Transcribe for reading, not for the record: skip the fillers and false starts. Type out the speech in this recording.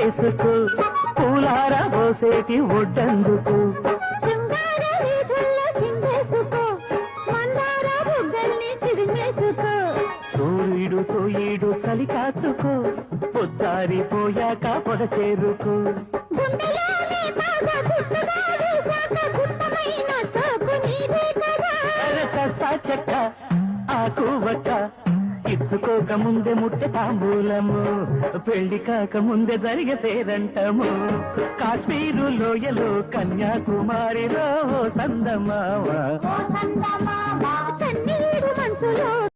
చేసుకో పూలారా పోసేటి ఒడ్డందుకు సూర్యుడు సూయుడు చలి కాచుకో పొద్దారిపోయాక పొద చేరుకో చెక్క ఆకువక్క ఇచ్చుకోక ముందే ముట్టె తాంబూలము పెళ్లి కాక ముందే జరిగే పేరంటము కాశ్మీరు లోయలో కన్యాకుమారిలో సందమావా మనసులో